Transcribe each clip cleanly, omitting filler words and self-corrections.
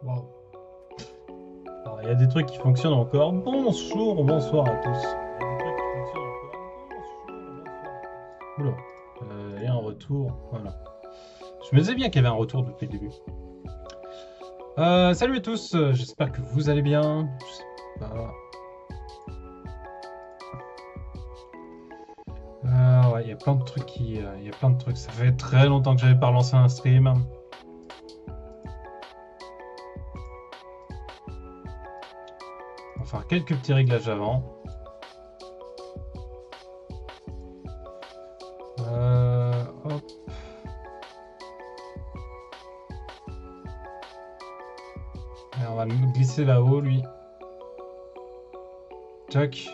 Wow. Alors, il y a des trucs qui fonctionnent encore. Bonjour, bonsoir à tous. Il y a des trucs qui fonctionnent encore. Bonjour, bonsoir à tous. Oula, il y a un retour. Voilà. Je me disais bien qu'il y avait un retour depuis le début. Salut à tous, j'espère que vous allez bien. Je sais pas. Ouais, il y a plein de trucs il y a plein de trucs. Ça fait très longtemps que j'avais pas lancé un stream. On va faire quelques petits réglages avant. Hop. Et on va le glisser là-haut, lui. Tac.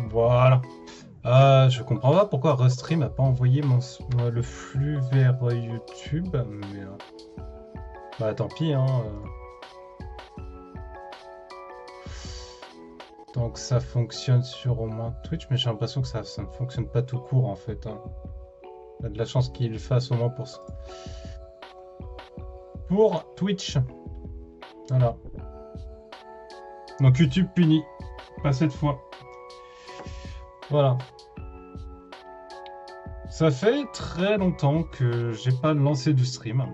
Voilà. Je comprends pas pourquoi Restream n'a pas envoyé le flux vers YouTube, mais bah tant pis, hein. Donc ça fonctionne sur au moins Twitch, mais j'ai l'impression que ça ne fonctionne pas tout court en fait, hein. Il y a de la chance qu'il le fasse au moins pour Twitch. Voilà. Donc YouTube puni. Pas cette fois. Voilà. Ça fait très longtemps que j'ai pas lancé du stream.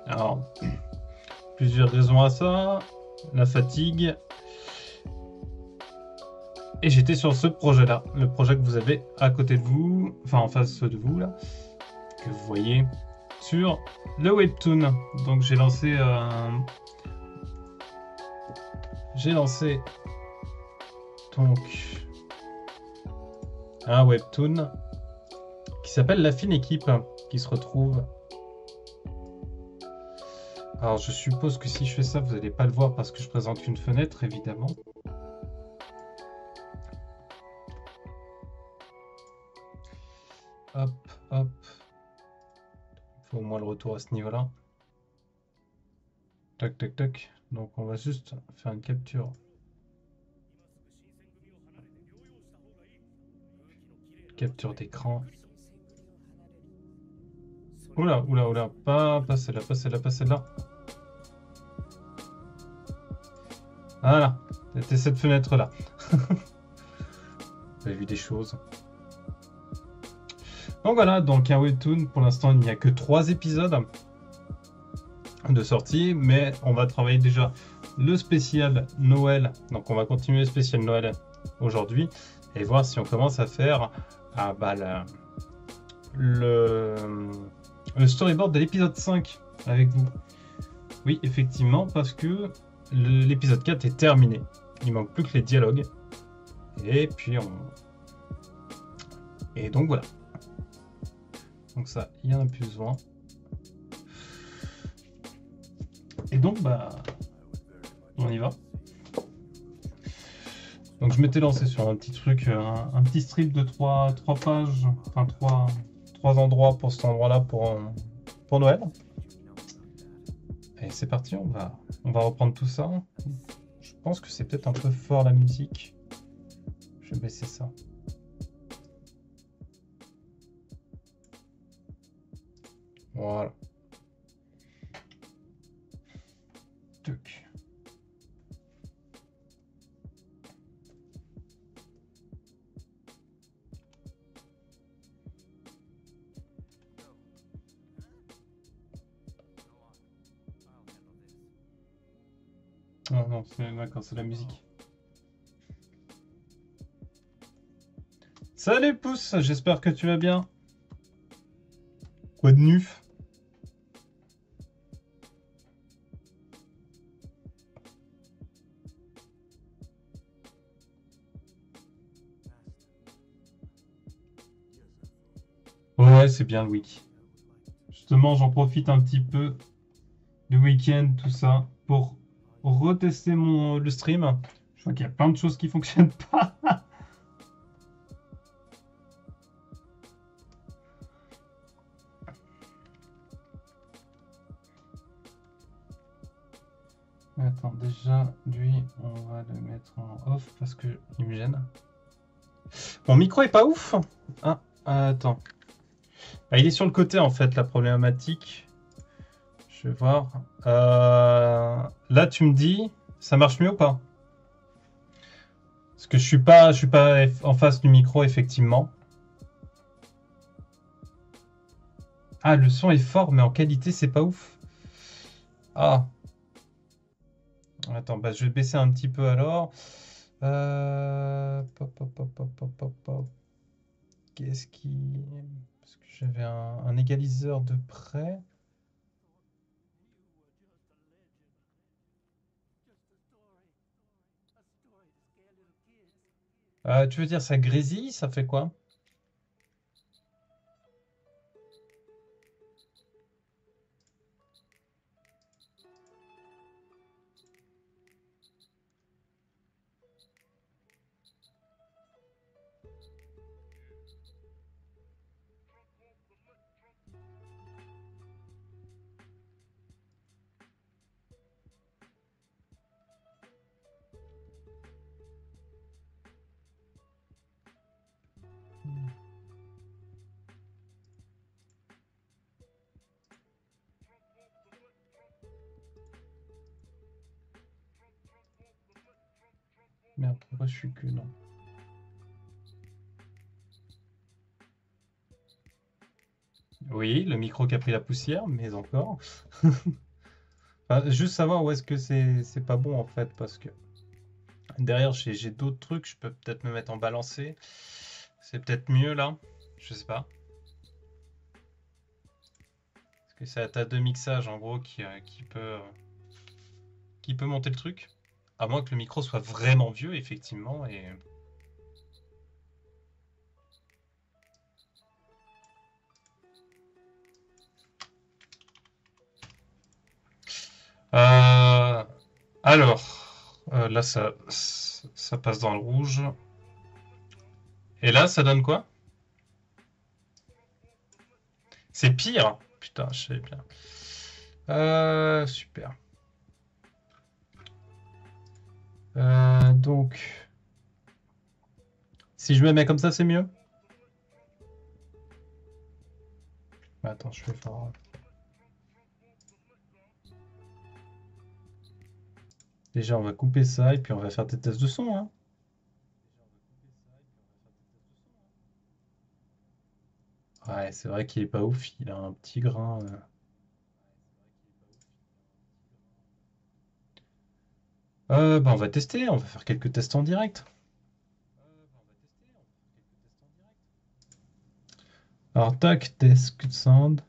Alors, plusieurs raisons à ça. La fatigue. Et j'étais sur ce projet-là. Le projet que vous avez à côté de vous. Enfin, en face de vous, là. Que vous voyez sur le Webtoon. Donc, j'ai lancé donc un Webtoon qui s'appelle La Fine Équipe, qui se retrouve. Alors je suppose que si je fais ça, vous n'allez pas le voir parce que je présente une fenêtre, évidemment. Hop, hop. Il faut au moins le retour à ce niveau-là. Tac, tac, tac. Donc on va juste faire une capture. Capture d'écran. Oula, oula, oula. Pas celle-là, pas celle-là, pas celle-là. Voilà. C'était cette fenêtre-là. Vous avez vu des choses. Donc voilà, donc un Webtoon. Pour l'instant, il n'y a que 3 épisodes de sortie, mais on va travailler déjà le spécial Noël. Donc on va continuer le spécial Noël aujourd'hui et voir si on commence à faire le storyboard de l'épisode 5 avec vous. Oui, effectivement, parce que l'épisode 4 est terminé. Il manque plus que les dialogues. Et puis on... Et donc voilà. Donc ça, il y en a plus besoin. Et donc, bah... On y va. Donc je m'étais lancé sur un petit truc, un petit strip de 3 pages, enfin 3 endroits pour cet endroit-là pour Noël. Et c'est parti, on va reprendre tout ça. Je pense que c'est peut-être un peu fort la musique. Je vais baisser ça. Voilà. Tuc. Oh non, d'accord, c'est la musique. Salut Pouce, j'espère que tu vas bien. Quoi de neuf? Ouais, c'est bien le week. Justement, j'en profite un petit peu du week-end, tout ça, pour retester le stream. Je vois qu'il y a plein de choses qui fonctionnent pas. Attends, déjà, lui, on va le mettre en off parce que il me gêne. Mon micro est pas ouf. Ah, attends. Ah, il est sur le côté en fait, la problématique. Je vais voir. Là, tu me dis, ça marche mieux ou pas? Parce que je suis pas en face du micro effectivement. Ah, le son est fort, mais en qualité, c'est pas ouf. Ah, attends, bah, je vais baisser un petit peu alors. Pop, pop, pop, pop, pop, pop, pop. Qu'est-ce qui... Parce que j'avais un égaliseur de près. Tu veux dire ça grésille, ça fait quoi? Merde, pourquoi je suis que non? Oui, le micro qui a pris la poussière, mais encore. Enfin, juste savoir où est-ce que c'est pas bon en fait, parce que derrière j'ai d'autres trucs, je peux peut-être me mettre en balancé. C'est peut-être mieux là, je sais pas. Parce que c'est la table de mixage en gros qui peut monter le truc. À moins que le micro soit vraiment vieux, effectivement. Et... Euh, là ça passe dans le rouge. Et là, ça donne quoi? C'est pire. Putain, je sais bien. Super. Donc, si je me mets comme ça, c'est mieux? Attends, je vais faire... Déjà, on va couper ça et puis on va faire des tests de son, hein. Ouais, c'est vrai qu'il est pas ouf, il a un petit grain. Bah, on va tester, on va faire quelques tests en direct. Alors, tac, test sound.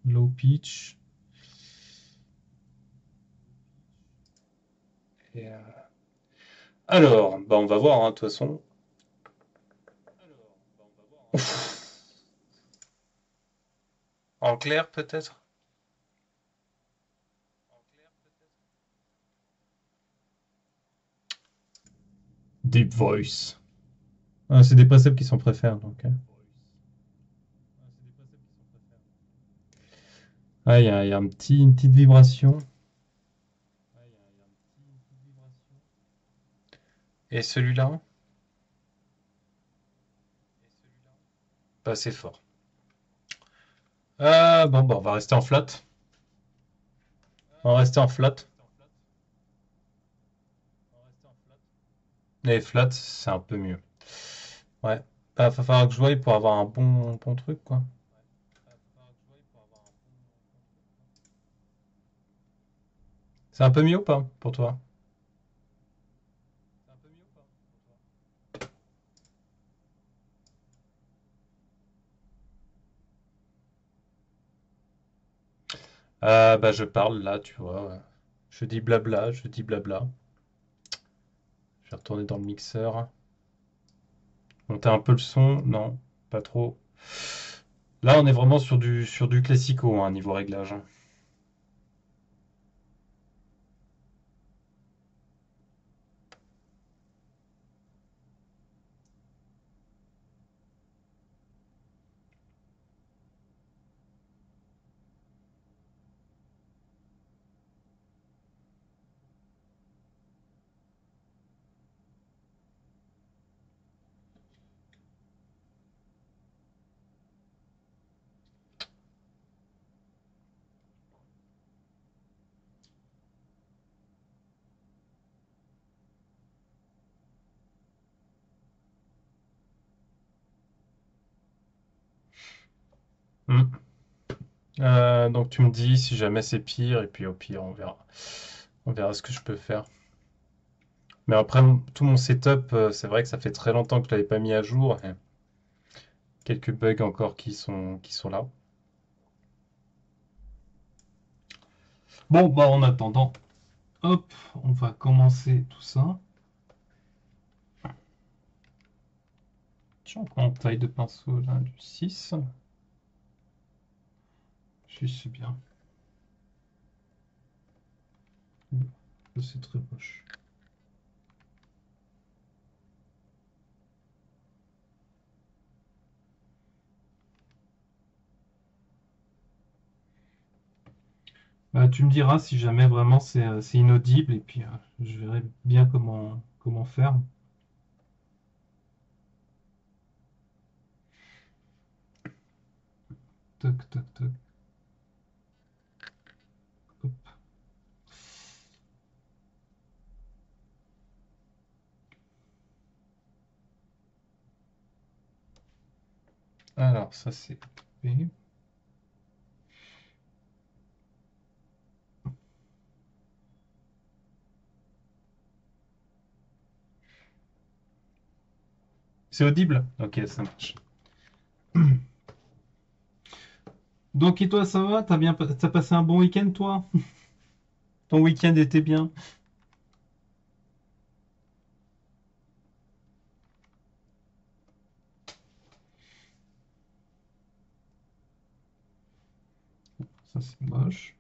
Low pitch. Et, alors, bah on va voir, hein, de toute façon. En clair, peut-être? Deep Voice. Ah, c'est des préceptes qui sont préférés, donc. Ah, il y a une petite vibration. Et celui-là? Pas assez fort. Bon, bah, on va rester en flat. On va rester en flat. Et flat, c'est un peu mieux. Ouais. Bah, va falloir que je voie pour avoir un bon truc, quoi. C'est un peu mieux ou pas pour toi? Bah, je parle là, tu vois. Ouais. Je dis blabla, je dis blabla. Je vais retourner dans le mixeur. Monter un peu le son. Non, pas trop. Là, on est vraiment sur du classico, hein, niveau réglage, hein. Hmm. Donc tu me dis si jamais c'est pire, et puis au pire, on verra. On verra ce que je peux faire. Mais après, tout mon setup, c'est vrai que ça fait très longtemps que je l'avais pas mis à jour. Et quelques bugs encore qui sont là. Bon, bah en attendant, hop, on va commencer tout ça. Tiens, on prend en taille de pinceau là, du 6. 6, c'est bien. C'est très moche. Bah, tu me diras si jamais vraiment c'est inaudible et puis je verrai bien comment faire. Toc, toc, toc. Hop. Alors, ça c'est coupé. C'est audible? Ok, ça marche. Donc, et toi, ça va? T'as passé un bon week-end, toi? Ton week-end était bien? Ça, c'est moche.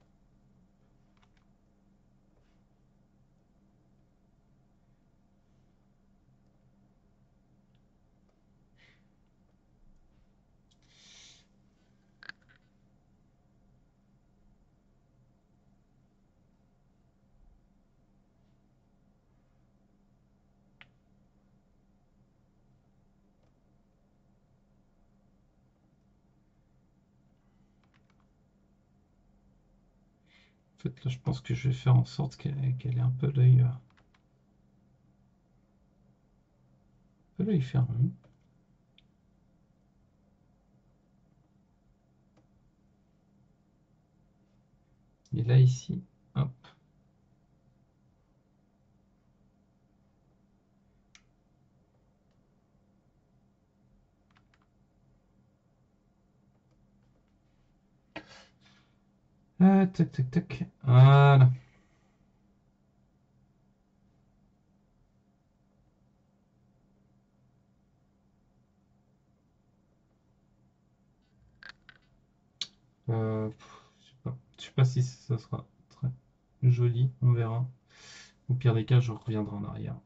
En fait, là, je pense que je vais faire en sorte qu'elle ait un peu l'œil fermé. Et là, ici, hop. Tac, tac, tac. Voilà. Je sais pas si ça sera très joli, on verra. Au pire des cas, je reviendrai en arrière.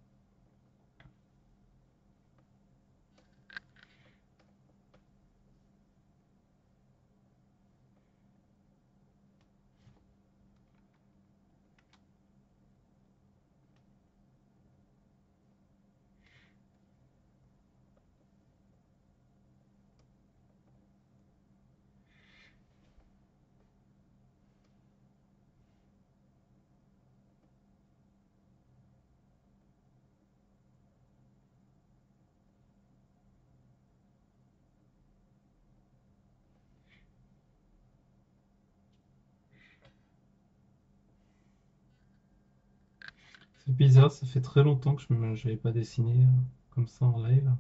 C'est bizarre, ça fait très longtemps que je n'avais pas dessiné comme ça en live.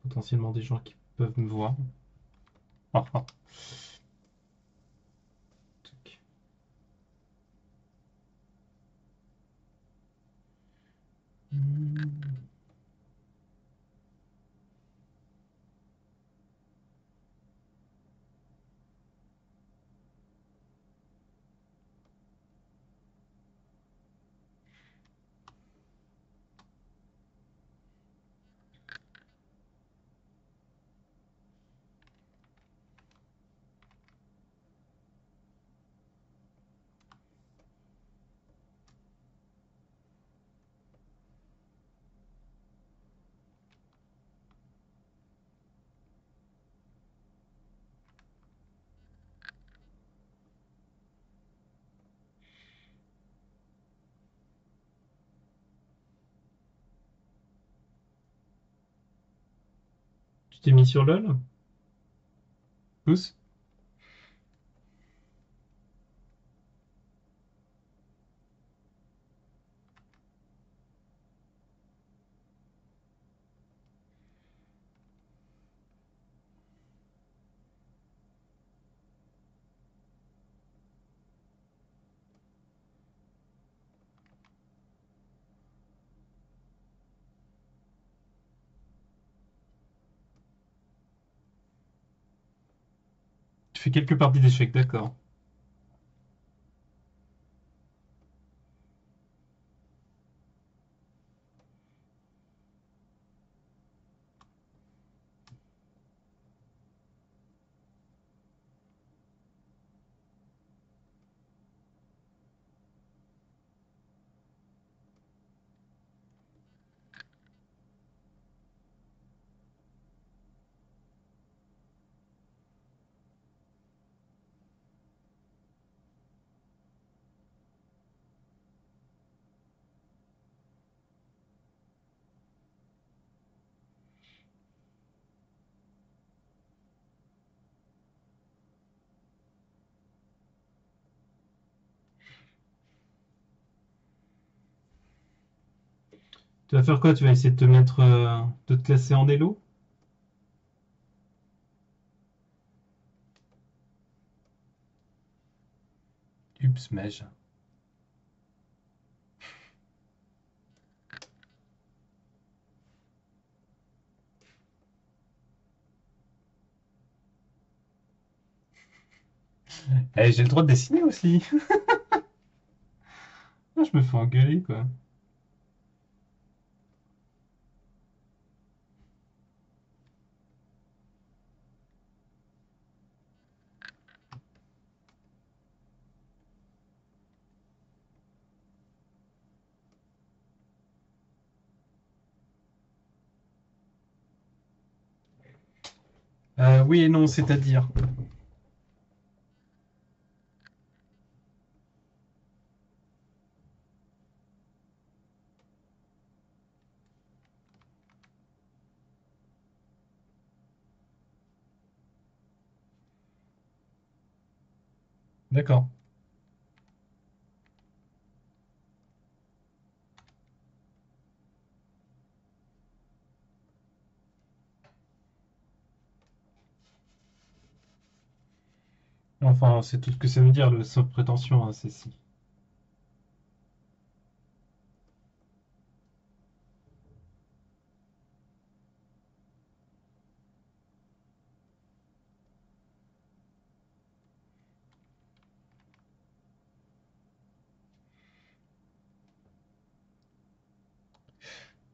Potentiellement des gens qui peuvent me voir. Ah, ah. Tac. Hmm. Tu t'es mis sur LOL? Tous? Tu fais quelques parties d'échecs, d'accord. Tu vas faire quoi? Tu vas essayer de te mettre, de te classer en élo? Ups, mèche. Eh, j'ai le droit de dessiner aussi. Ah, je me fais engueuler, quoi. Oui et non, c'est-à-dire. D'accord. Enfin, c'est tout ce que ça veut dire, le sans prétention, hein, c'est si.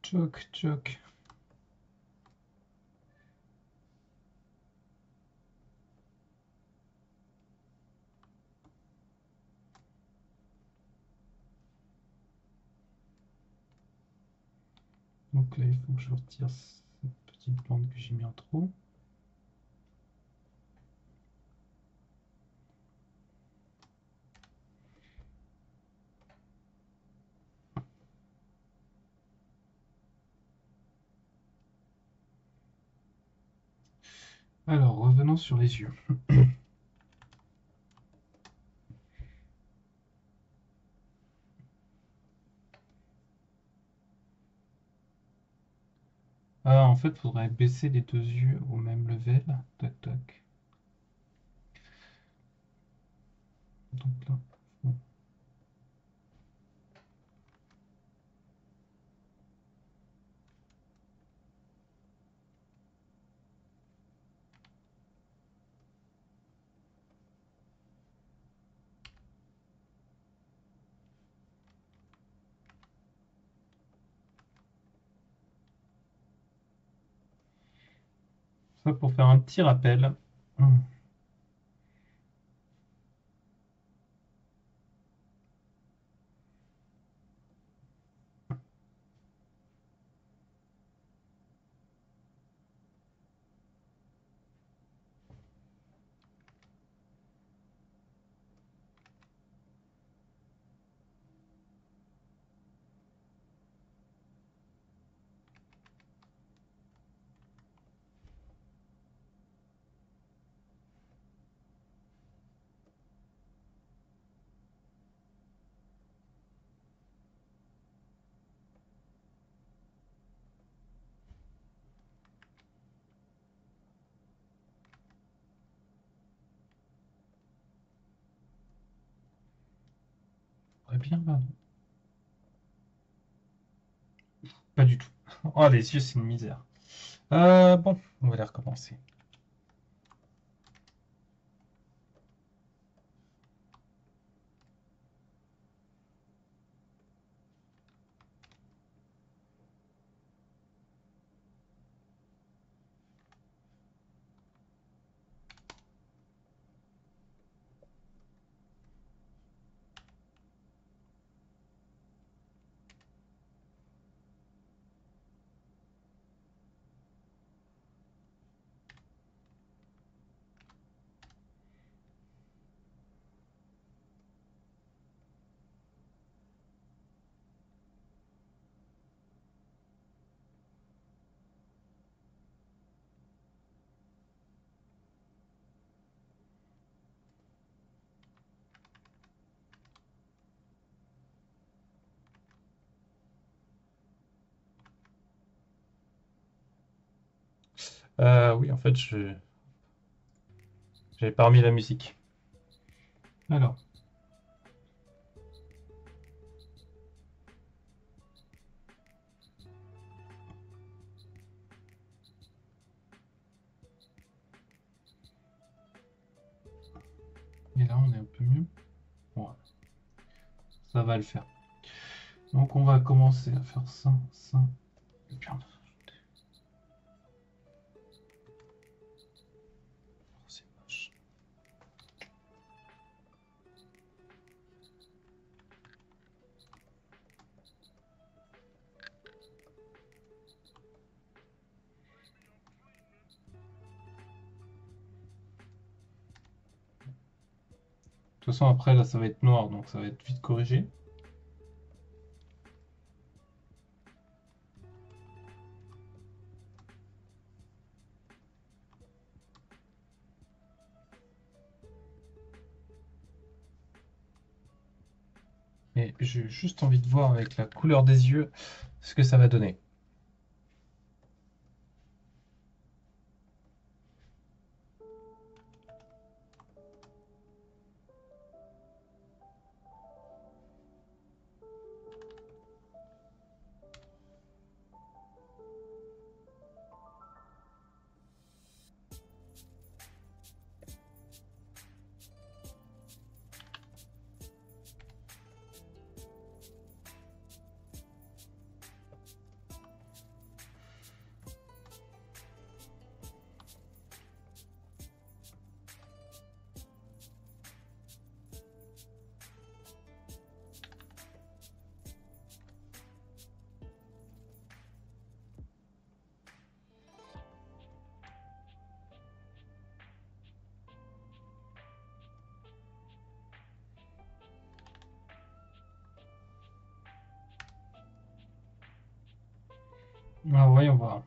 Tchoc, tchoc. Donc là, il faut que je retire cette petite bande que j'ai mis en trop. Alors, revenons sur les yeux. Ah, en fait, il faudrait baisser les deux yeux au même level. Tac, tac. Donc là, bon. Ça pour faire un petit rappel. Très bien, là. Pas du tout. Oh, les yeux, c'est une misère. Bon, on va les recommencer. Oui, en fait, j'avais pas remis la musique. Alors, et là, on est un peu mieux. Voilà, ça va le faire. Donc, on va commencer à faire ça, ça, et puis on va rajouter. Oh, c'est moche. De toute façon, après, là, ça va être noir, donc ça va être vite corrigé. Et j'ai juste envie de voir avec la couleur des yeux ce que ça va donner. Ah, voyons voir.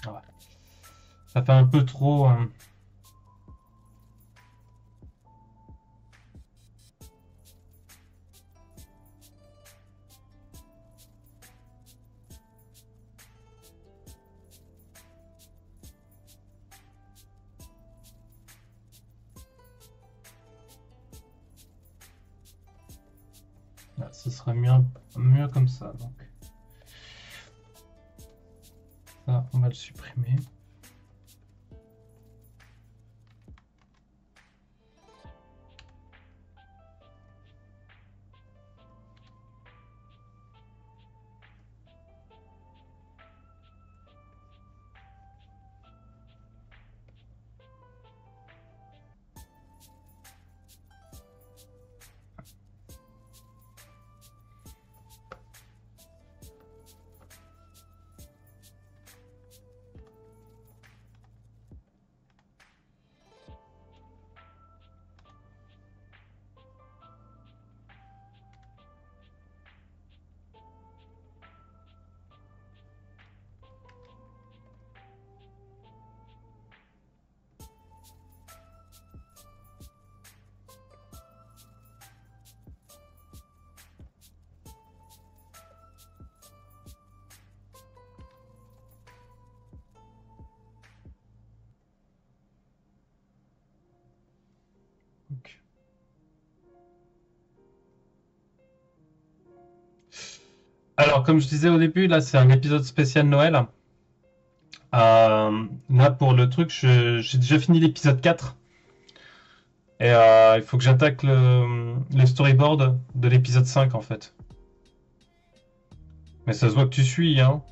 Ouais. Ça fait un peu trop. Ce serait mieux comme ça. Donc, ça, on va le supprimer. Donc. Alors, comme je disais au début, là, c'est un épisode spécial Noël. Là, pour le truc, j'ai déjà fini l'épisode 4. Et il faut que j'attaque le storyboard de l'épisode 5, en fait. Mais ça se voit que tu suis, hein.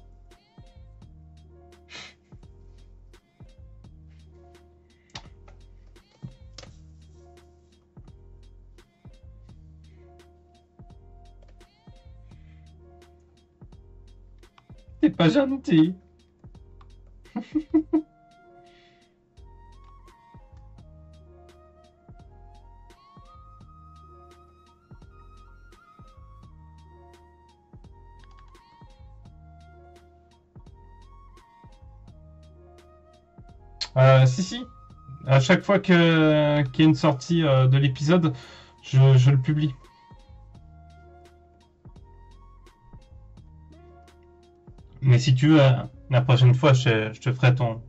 T'es pas gentil. Si. À chaque fois qu'il y a une sortie de l'épisode, je le publie. Mais si tu veux, la prochaine fois, je te ferai ton.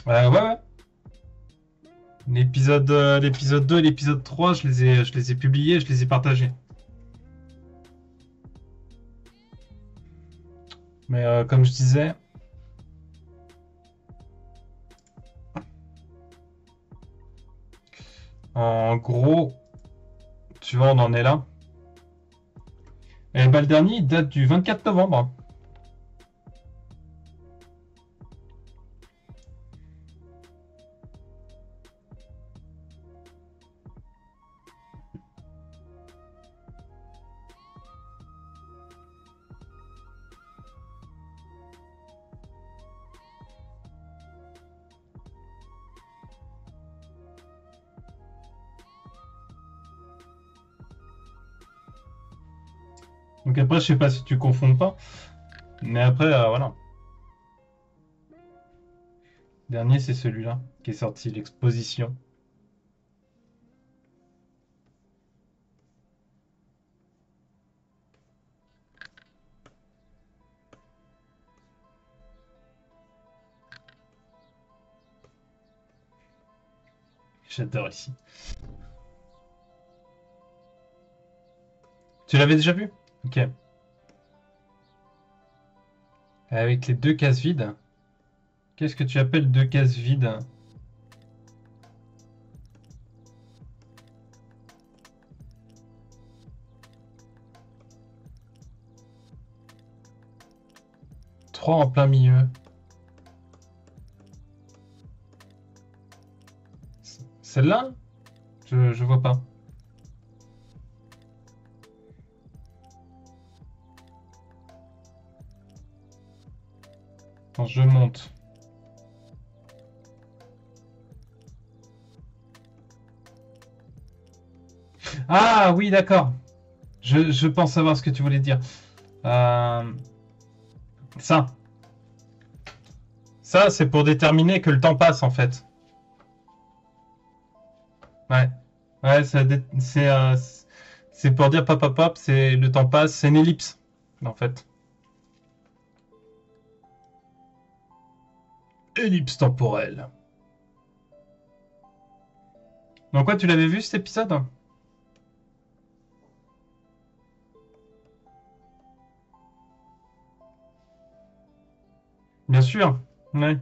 Ouais. L'épisode 2 et l'épisode 3, je les ai publiés, je les ai partagés. Mais comme je disais, en gros, tu vois, on en est là. Et bah, le dernier, il date du 24 novembre. Donc après, je sais pas si tu confonds pas. Mais après, voilà. Le dernier, c'est celui-là qui est sorti, l'exposition. J'adore ici. Tu l'avais déjà vu? Ok. Avec les deux cases vides. Qu'est-ce que tu appelles deux cases vides? froid en plein milieu. Celle-là? Je vois pas. Quand je monte. Ah oui, d'accord. Je pense savoir ce que tu voulais dire. Euh, ça. Ça, c'est pour déterminer que le temps passe, en fait. Ouais. Ouais, c'est pour dire pop, pop, pop, c'est le temps passe, c'est une ellipse, en fait. Ellipse temporelle. Donc, quoi, tu l'avais vu cet épisode? Bien sûr. Ouais.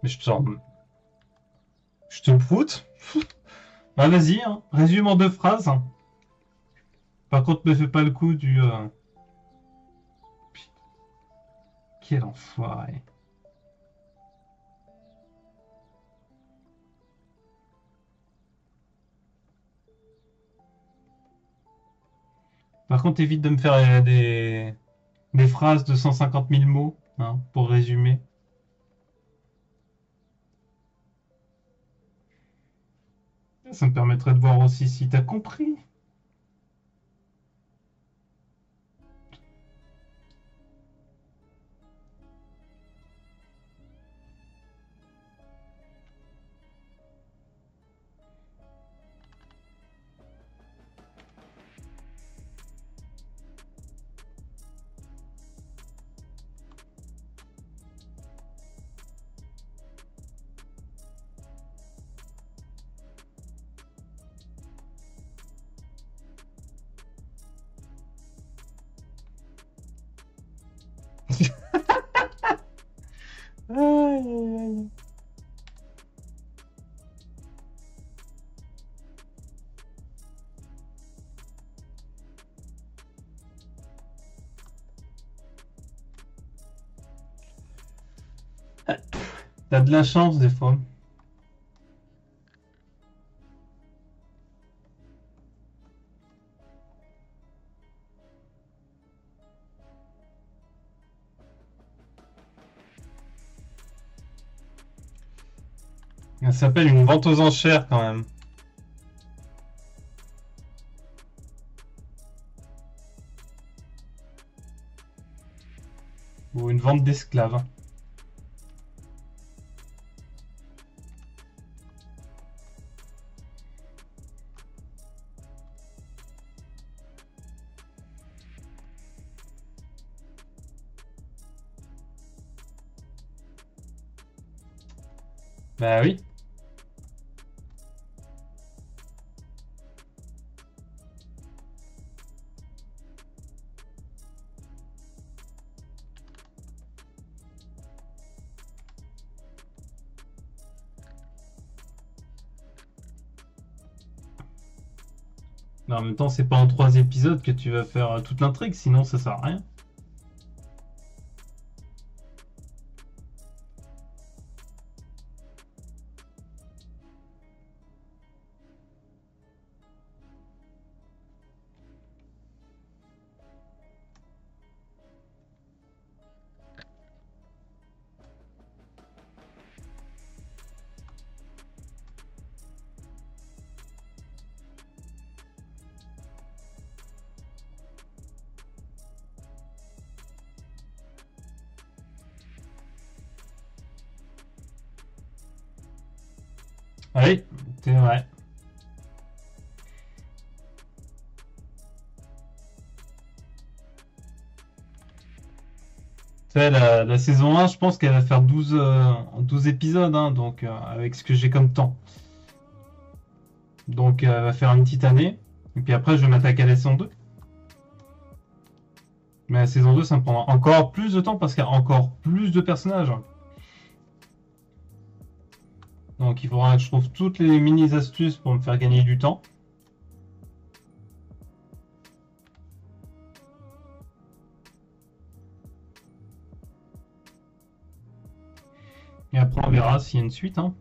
Mais je te foute. Bah, vas-y, hein. Résume en 2 phrases. Par contre, me fais pas le coup du... Putain, quel enfoiré. Par contre, évite de me faire des phrases de 150 000 mots, hein, pour résumer. Ça me permettrait de voir aussi si t'as compris. Aïe, aïe, aïe. T'as de la chance des fois. Ça s'appelle une vente aux enchères quand même. Ou une vente d'esclaves. Bah oui. Mais en même temps, c'est pas en 3 épisodes que tu vas faire toute l'intrigue, sinon ça sert à rien. C'est vrai. Tu sais, la saison 1, je pense qu'elle va faire 12 épisodes, hein, donc avec ce que j'ai comme temps. Donc elle va faire une petite année. Et puis après, je vais m'attaquer à la saison 2. Mais la saison 2, ça me prendra encore plus de temps parce qu'il y a encore plus de personnages. Donc il faudra que je trouve toutes les mini-astuces pour me faire gagner du temps. Et après, on verra s'il y a une suite. Hein.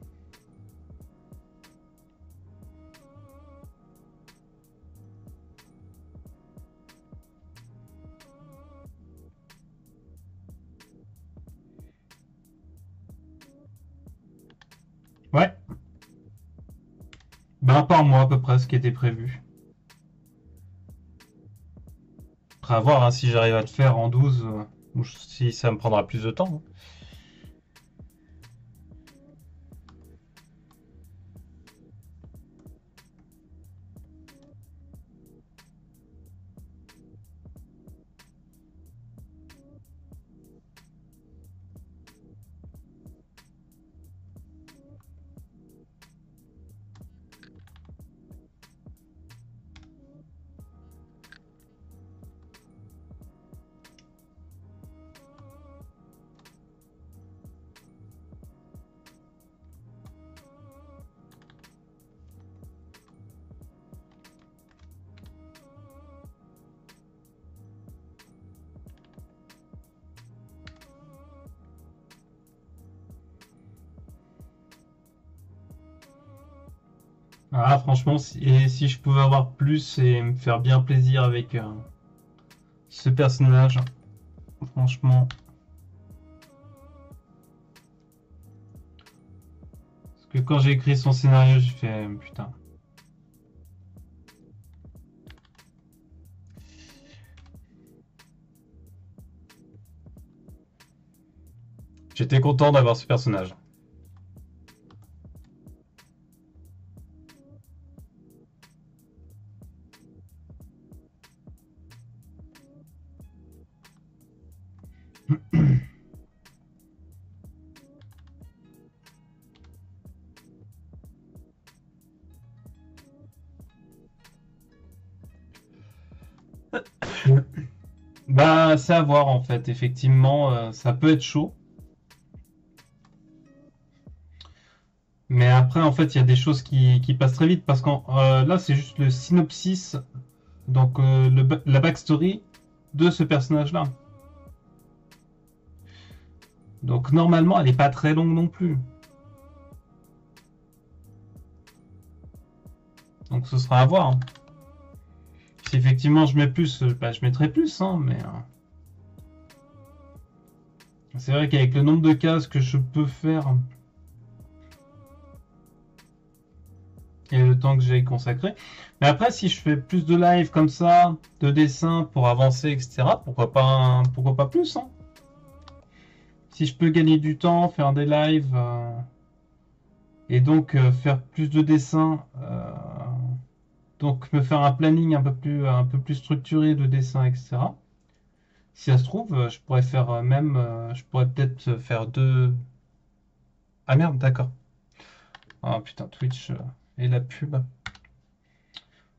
Ouais. Ben, par mois à peu près, ce qui était prévu. Après, à voir hein, si j'arrive à le faire en 12 ou si ça me prendra plus de temps. Hein. Ah, franchement, si je pouvais avoir plus et me faire bien plaisir avec ce personnage, franchement. Parce que quand j'ai écrit son scénario, j'ai fait putain. J'étais content d'avoir ce personnage. Bah, c'est à voir en fait. Effectivement, ça peut être chaud. Mais après, en fait, il y a des choses qui passent très vite parce que là, c'est juste le synopsis, donc la backstory de ce personnage-là. Donc normalement, elle n'est pas très longue non plus. Donc ce sera à voir. Hein. Si effectivement je mets plus, bah, je mettrai plus, hein, mais c'est vrai qu'avec le nombre de cases que je peux faire et le temps que j'ai consacré. Mais après, si je fais plus de live comme ça, de dessins pour avancer, etc., pourquoi pas plus, hein. Si je peux gagner du temps, faire des lives et donc faire plus de dessins, donc me faire un planning un peu plus structuré de dessins, etc. Si ça se trouve, je pourrais faire je pourrais peut-être faire deux. Ah merde, d'accord. Ah putain, Twitch et la pub.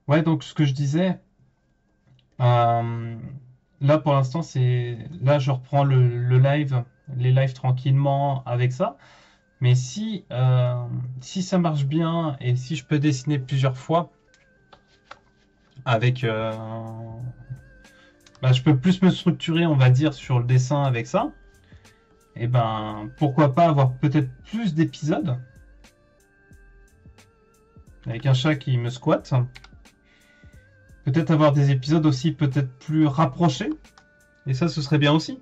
Ouais, donc ce que je disais, là pour l'instant, là je reprends le live, les lives tranquillement avec ça. Mais si ça marche bien et si je peux dessiner plusieurs fois avec, bah, je peux plus me structurer, on va dire, sur le dessin avec ça. Et ben pourquoi pas avoir peut-être plus d'épisodes avec un chat qui me squatte. Peut-être avoir des épisodes aussi peut-être plus rapprochés. Et ça, ce serait bien aussi.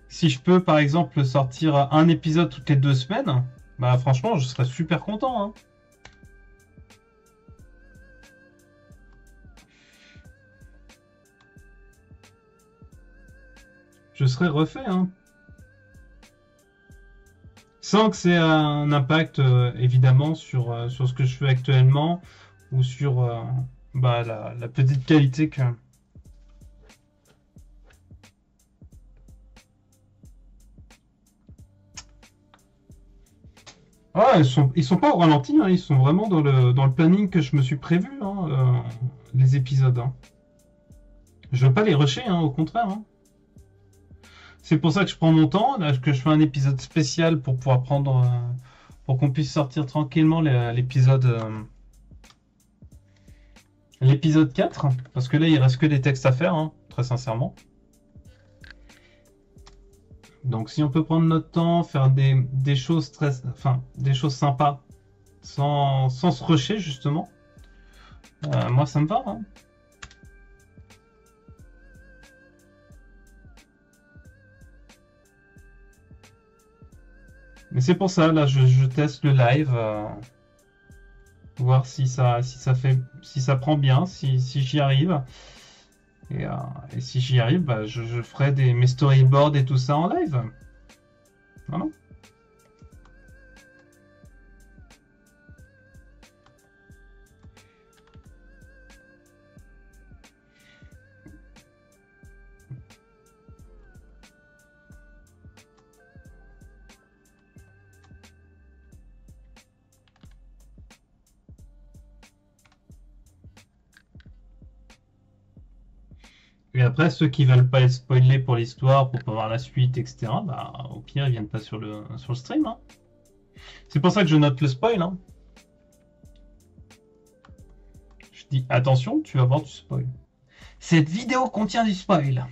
Si je peux, par exemple, sortir un épisode toutes les 2 semaines, bah franchement, je serais super content. Hein. Je serais refait. Hein. Sans que c'est un impact évidemment sur ce que je fais actuellement ou sur la petite qualité que... Ah, ils sont pas au ralenti, hein, ils sont vraiment dans le planning que je me suis prévu, hein, les épisodes. Hein. Je veux pas les rusher, hein, au contraire. Hein. C'est pour ça que je prends mon temps, là, que je fais un épisode spécial pour pouvoir prendre, pour qu'on puisse sortir tranquillement l'épisode 4, parce que là il reste que des textes à faire, hein, très sincèrement. Donc si on peut prendre notre temps, faire des choses des choses sympas, sans se rusher justement, moi ça me va. Hein. Mais c'est pour ça, là je teste le live, voir si ça prend bien, si j'y arrive. Et si j'y arrive, bah, je ferai mes storyboards et tout ça en live. Voilà. Et après, ceux qui veulent pas être spoilés pour l'histoire, pour pas voir la suite, etc., bah, au pire, ils viennent pas sur le stream. Hein. C'est pour ça que je note le spoil. Hein. Je dis attention, tu vas voir du spoil. Cette vidéo contient du spoil.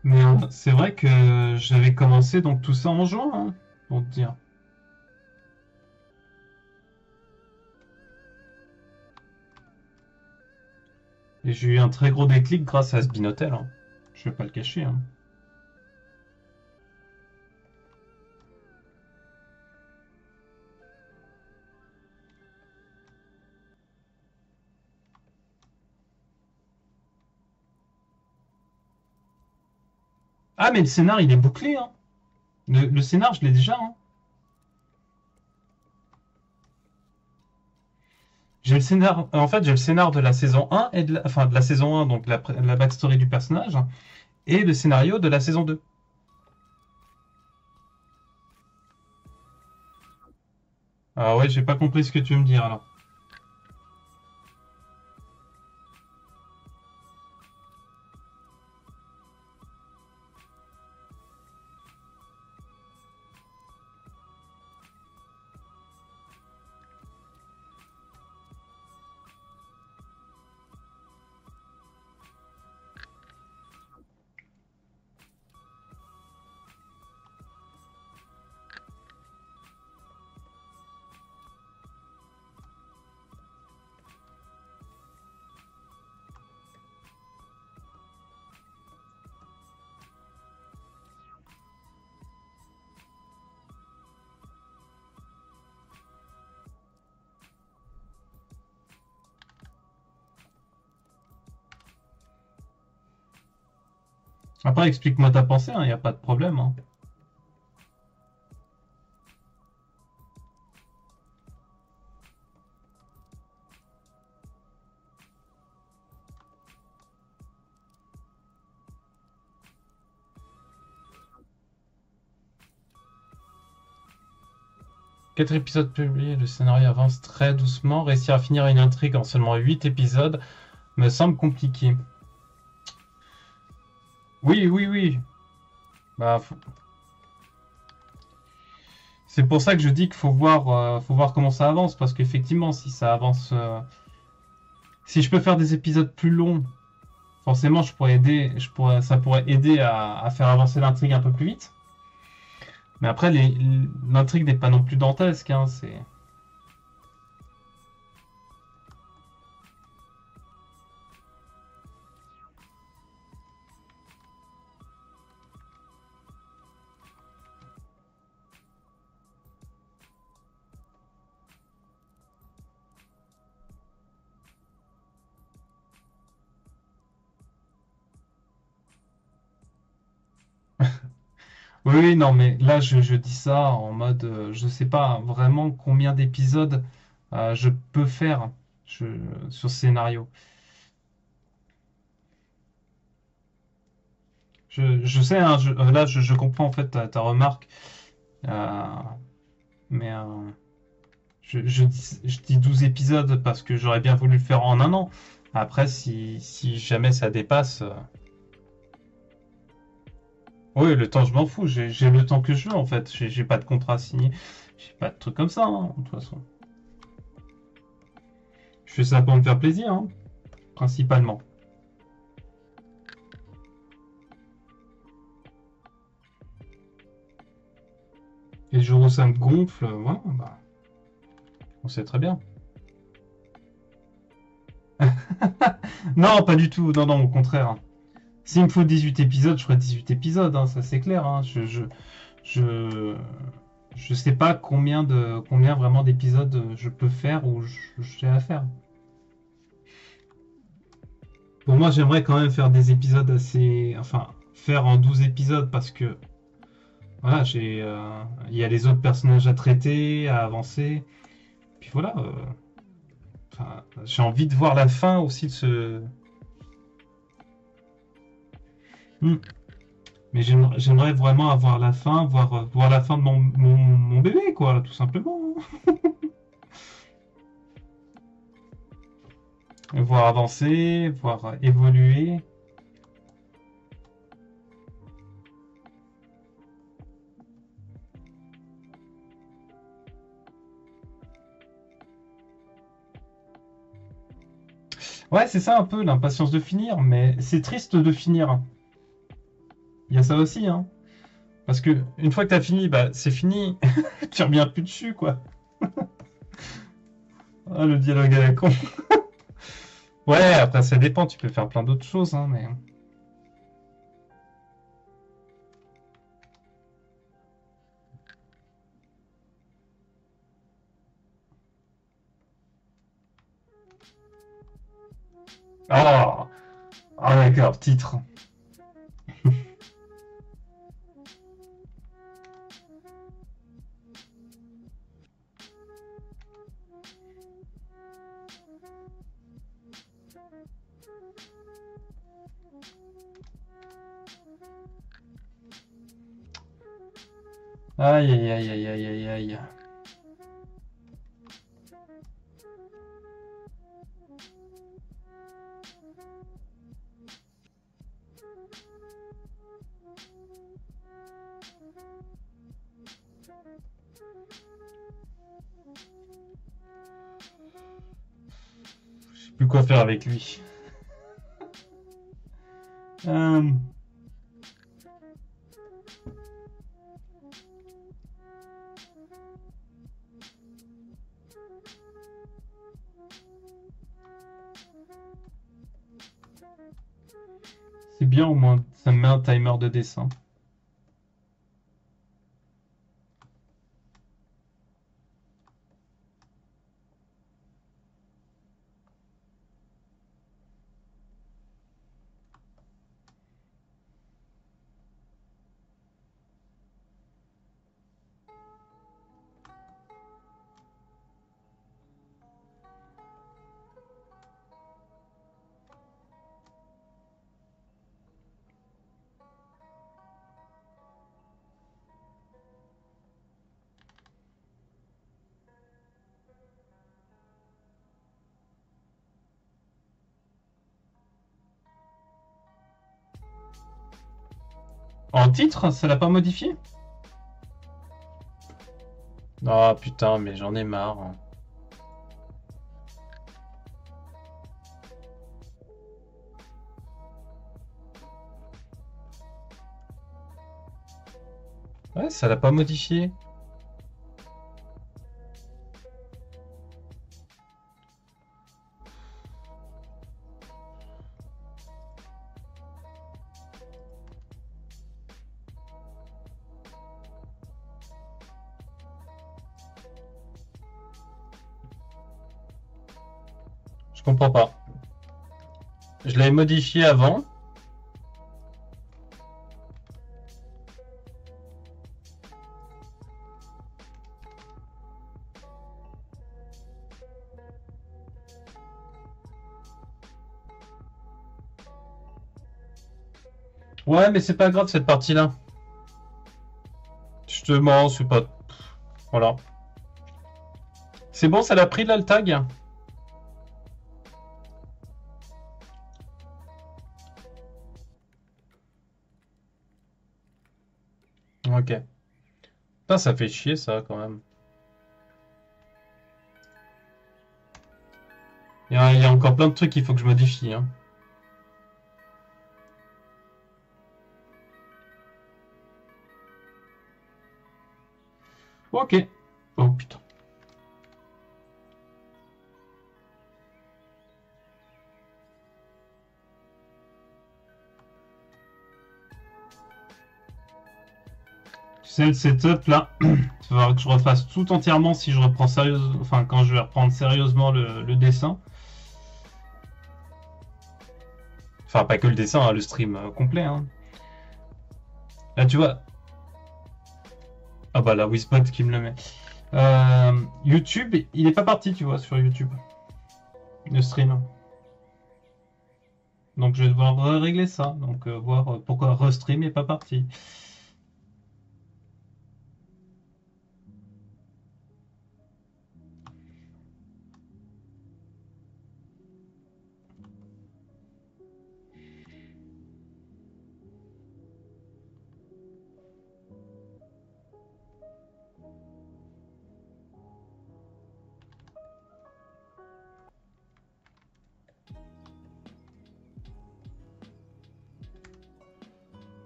Mais c'est vrai que j'avais commencé donc tout ça en juin, hein, pour te dire. Et j'ai eu un très gros déclic grâce à Sbinotel. Hein. Je vais pas le cacher. Hein. Ah, mais le scénar, il est bouclé. Hein. Le scénar, je l'ai déjà. Hein. J'ai le scénar, en fait, j'ai le scénar de la saison 1 et de la saison 1, donc la backstory du personnage, et le scénario de la saison 2. Ah ouais, j'ai pas compris ce que tu veux me dire alors. Après, explique-moi ta pensée, il n'y a pas de problème. Hein. Quatre épisodes publiés, le scénario avance très doucement. Réussir à finir une intrigue en seulement 8 épisodes me semble compliqué. Oui, oui, oui. Bah, c'est pour ça que je dis qu'il faut voir comment ça avance, parce qu'effectivement, si ça avance, si je peux faire des épisodes plus longs forcément, ça pourrait aider à faire avancer l'intrigue un peu plus vite. Mais après, l'intrigue n'est pas non plus dantesque, hein, c'est... Oui, oui, non, mais là, je dis ça en mode, je sais pas vraiment combien d'épisodes je peux faire je- sur ce scénario. Je sais, hein, là, je comprends en fait ta remarque, euh, mais je dis 12 épisodes parce que j'aurais bien voulu le faire en un an. Après, si jamais ça dépasse, oui, le temps, je m'en fous, j'ai le temps que je veux en fait. J'ai pas de contrat signé, j'ai pas de truc comme ça, hein, de toute façon. Je fais ça pour me faire plaisir, hein, principalement. Et le jour où ça me gonfle, voilà, bah, on sait très bien. Non, pas du tout. Non, non, au contraire. S'il me faut 18 épisodes, je ferai 18 épisodes, hein, ça c'est clair. Hein. Je, je sais pas combien vraiment d'épisodes je peux faire ou j'ai à faire. Pour moi, j'aimerais quand même faire des épisodes assez. Enfin, faire en 12 épisodes parce que voilà, il y a les autres personnages à traiter, à avancer. Puis voilà. Enfin, j'ai envie de voir la fin aussi de ce. Hmm. Mais j'aimerais vraiment avoir la fin, voir la fin de mon bébé, quoi, tout simplement. Voir avancer, voir évoluer. Ouais, c'est ça un peu l'impatience de finir, mais c'est triste de finir. Il y a ça aussi, hein. Parce que une fois que t'as fini, bah c'est fini. Tu reviens plus dessus, quoi. Ah, le dialogue à la con. Ouais, après ça dépend, tu peux faire plein d'autres choses, hein, mais. Oh! Ah d'accord, titre. Aïe aïe aïe aïe aïe aïe aïe. Je sais plus quoi faire avec lui. Euh, c'est bien au moins, ça me met un timer de dessin. En titre, ça l'a pas modifié? Ah putain, mais j'en ai marre. Ouais, ça l'a pas modifié. Je comprends pas. Je l'avais modifié avant. Ouais, mais c'est pas grave cette partie-là. Justement, c'est pas. Voilà. C'est bon, ça l'a pris là le tag? Ok. Putain, ça fait chier ça quand même. Il y a encore plein de trucs qu'il faut que je modifie. Hein. Ok. Oh putain. Tu sais, le setup là, il va falloir que je refasse tout entièrement si je reprends sérieusement. Enfin, quand je vais reprendre sérieusement le dessin. Enfin, pas que le dessin, hein, le stream complet. Hein. Là, tu vois. Ah bah la Wizbot qui me le met. YouTube, il est pas parti, tu vois, sur YouTube. Le stream. Donc je vais devoir régler ça. Donc voir pourquoi restream est pas parti.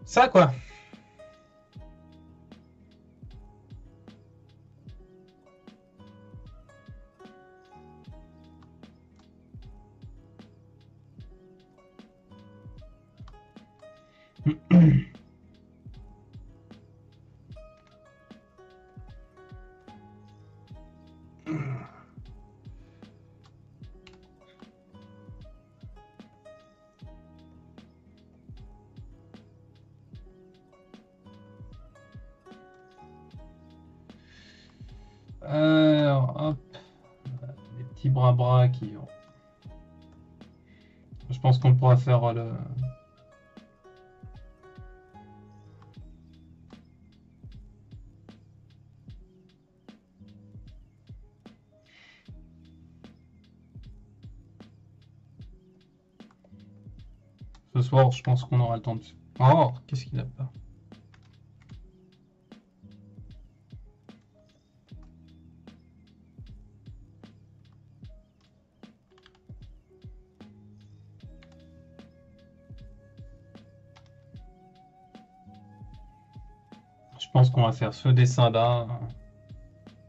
Ça quoi. Hop, les petits bras qui. Je pense qu'on pourra faire le. Ce soir, je pense qu'on aura le temps de. Oh, qu'est-ce qu'il a pas? Je pense qu'on va faire ce dessin-là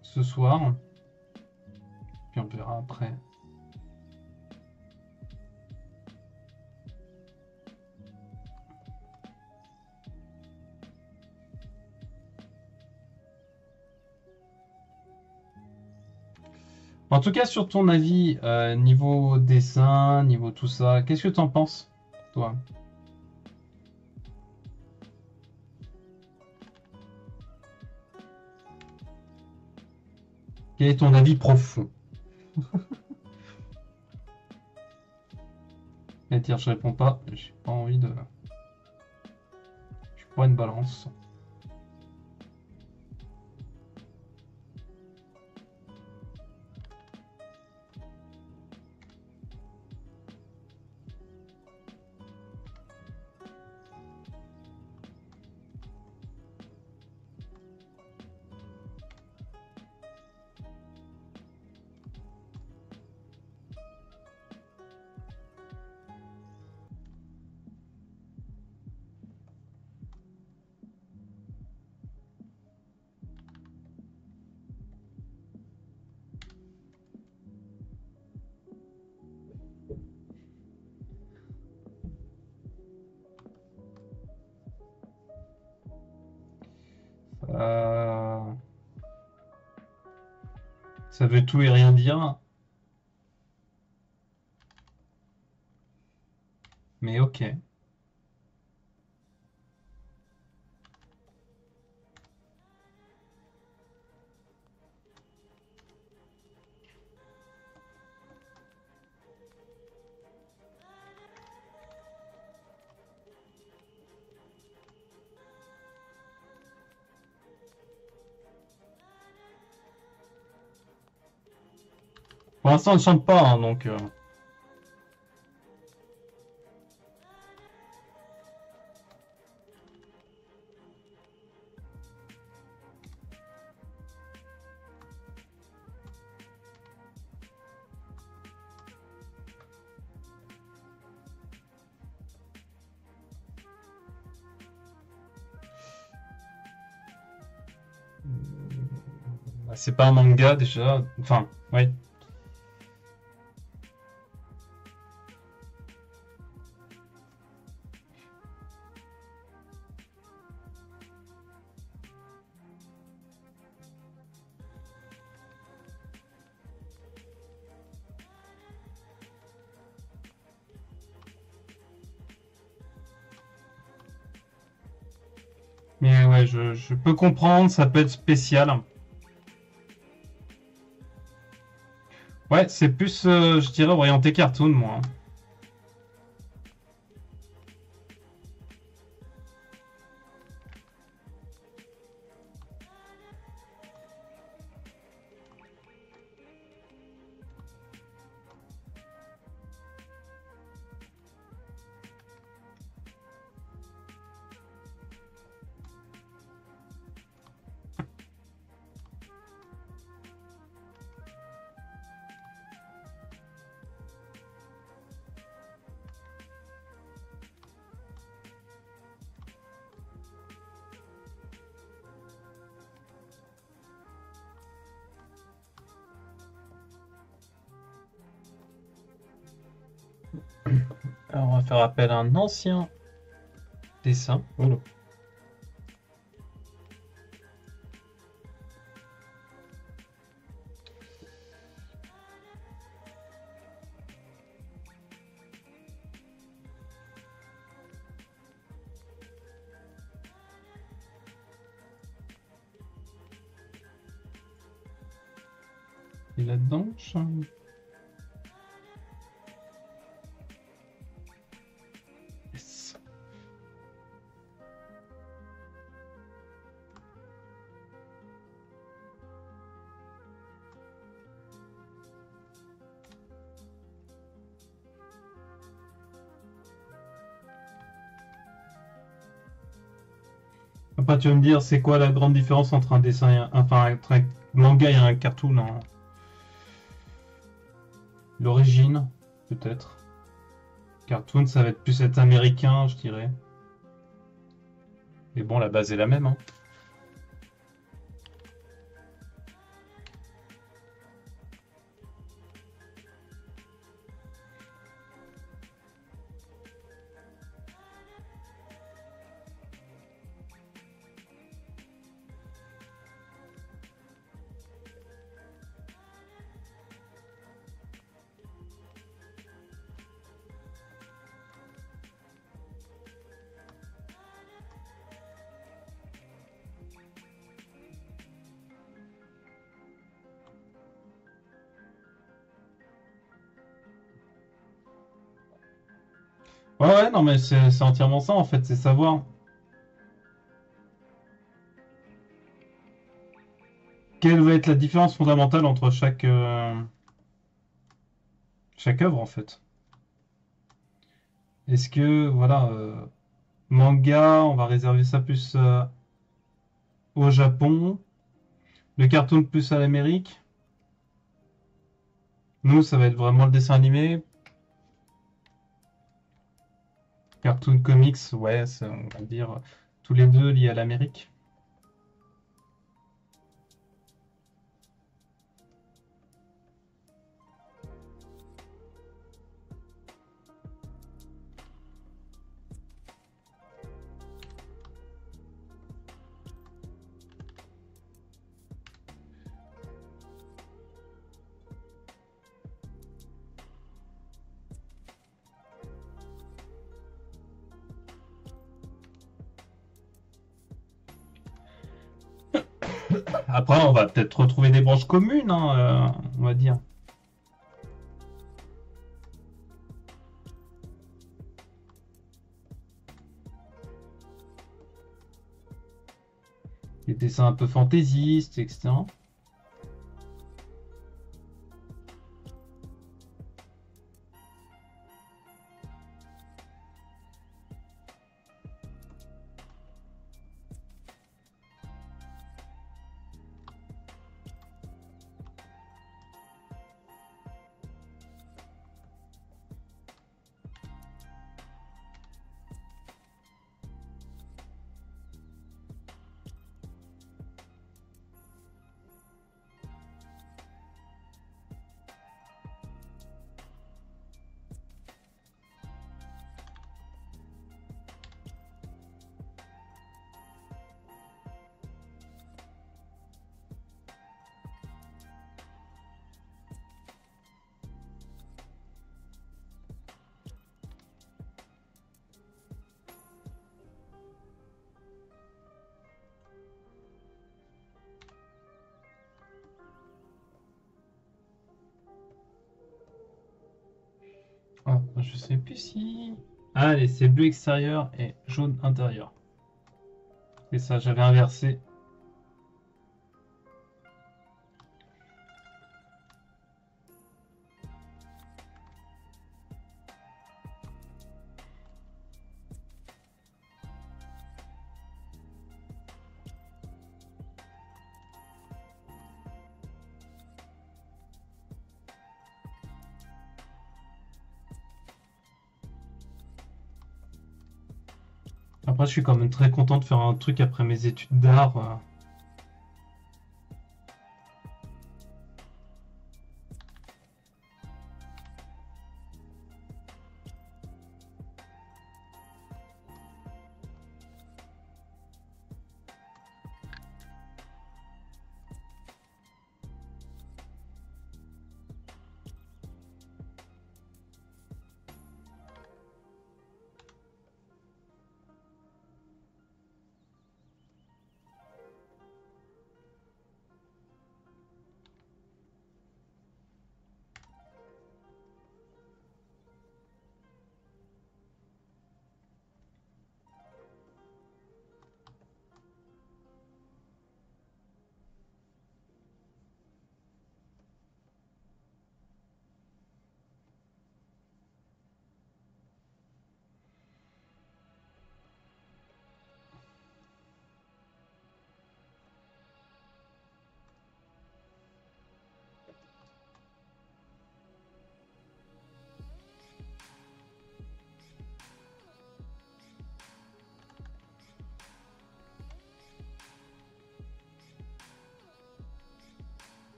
ce soir. Puis on verra après. En tout cas, sur ton avis, niveau dessin, niveau tout ça, qu'est-ce que tu en penses, toi? Quel est ton avis profond? Et dire, je réponds pas, j'ai pas envie de. Je suis pas une balance. Ça veut tout et rien dire. Mais ok. Pour l'instant, on ne chante pas, hein, donc... c'est pas un manga, déjà. Enfin, oui. Mais ouais, je peux comprendre, ça peut être spécial. Ouais, c'est plus, je dirais, orienté cartoon, moi. Alors, on va faire appel à un ancien dessin. Oula. Et là-dedans, yes. Après, tu vas me dire, c'est quoi la grande différence entre un dessin et enfin, entre un manga et un cartoon, hein? L'origine, peut-être. Cartoon, ça va être plus être américain, je dirais. Mais bon, la base est la même, hein. Ouais, ouais, non, mais c'est entièrement ça, en fait, c'est savoir quelle va être la différence fondamentale entre chaque œuvre, en fait. Est-ce que, voilà, manga, on va réserver ça plus au Japon, le cartoon plus à l'Amérique. Nous, ça va être vraiment le dessin animé. Cartoon comics, ouais, on va dire tous les deux liés à l'Amérique. Après, on va peut-être retrouver des branches communes, hein, on va dire. Des dessins un peu fantaisistes, etc. Oh, je sais plus si... Allez, c'est bleu extérieur et jaune intérieur. C'est ça, j'avais inversé. Après, je suis quand même très content de faire un truc après mes études d'art.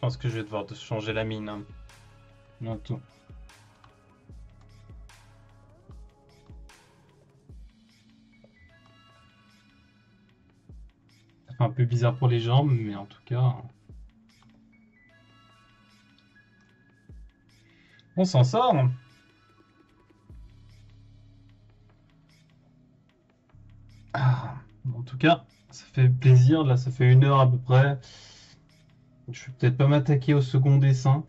pense que je vais devoir changer la mine. Hein. Bientôt. Ça fait un peu bizarre pour les jambes, mais en tout cas... On s'en sort. Ah, en tout cas, ça fait plaisir. Là, ça fait 1 heure à peu près. Je vais peut-être pas m'attaquer au second dessin.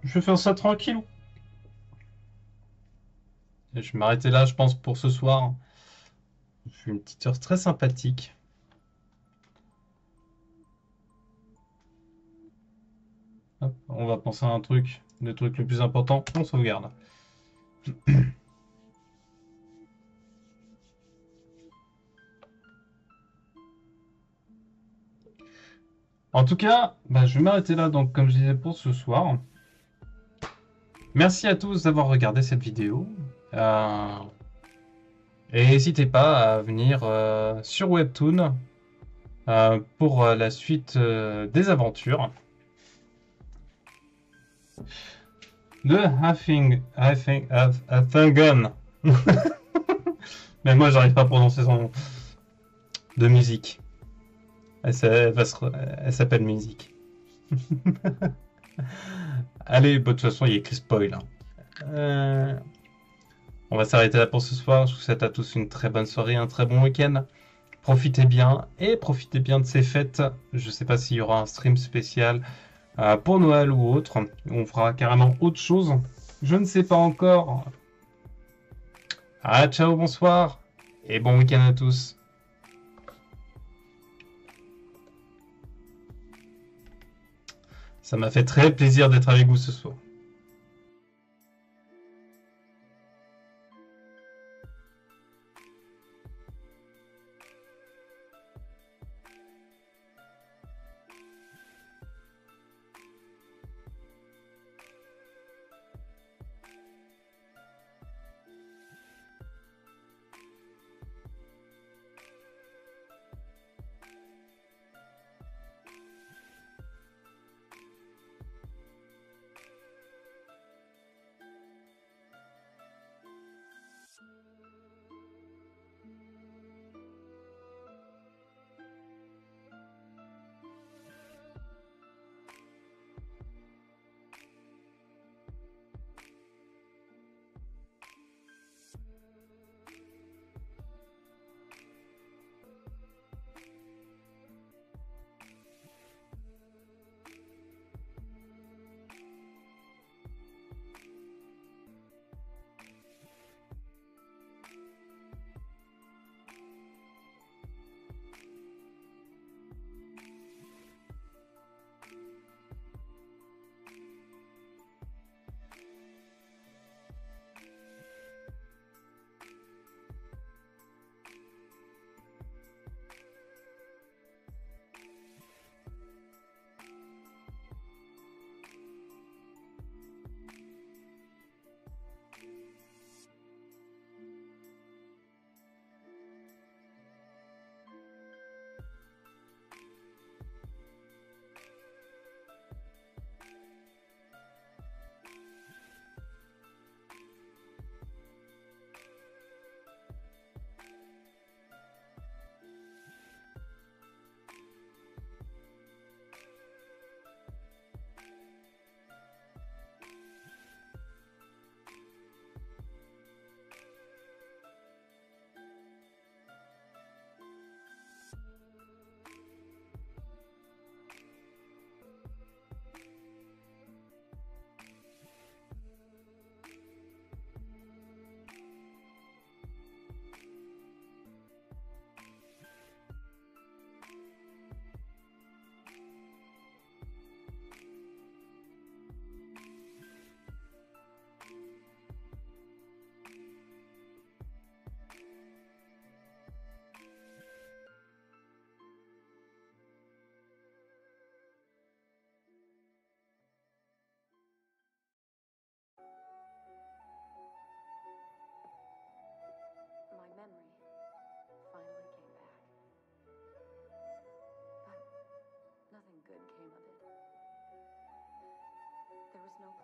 Je vais faire ça tranquille. Et je vais m'arrêter là, je pense, pour ce soir. Je fais une petite heure très sympathique. Hop, on va penser à un truc. Le truc le plus important, on sauvegarde. En tout cas, bah, je vais m'arrêter là, donc, comme je disais, pour ce soir. Merci à tous d'avoir regardé cette vidéo. Et n'hésitez pas à venir sur Webtoon pour la suite des aventures. De Hafingon. Mais moi, j'arrive pas à prononcer son nom. De musique. Elle s'appelle musique. Allez, bah, de toute façon, il y a écrit spoil. Hein. On va s'arrêter là pour ce soir. Je vous souhaite à tous une très bonne soirée, un très bon week-end. Profitez bien et profitez bien de ces fêtes. Je sais pas s'il y aura un stream spécial pour Noël ou autre. On fera carrément autre chose. Je ne sais pas encore. Ah, ciao, bonsoir et bon week-end à tous. Ça m'a fait très plaisir d'être avec vous ce soir.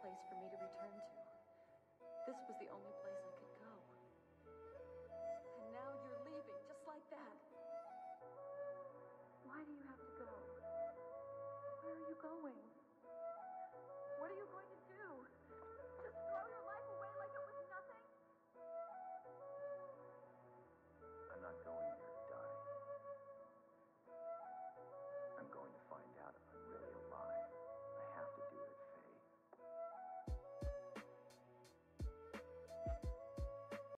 place for me to return to. This was the only place I could go. And now you're leaving, just like that. Why do you have to go? Where are you going?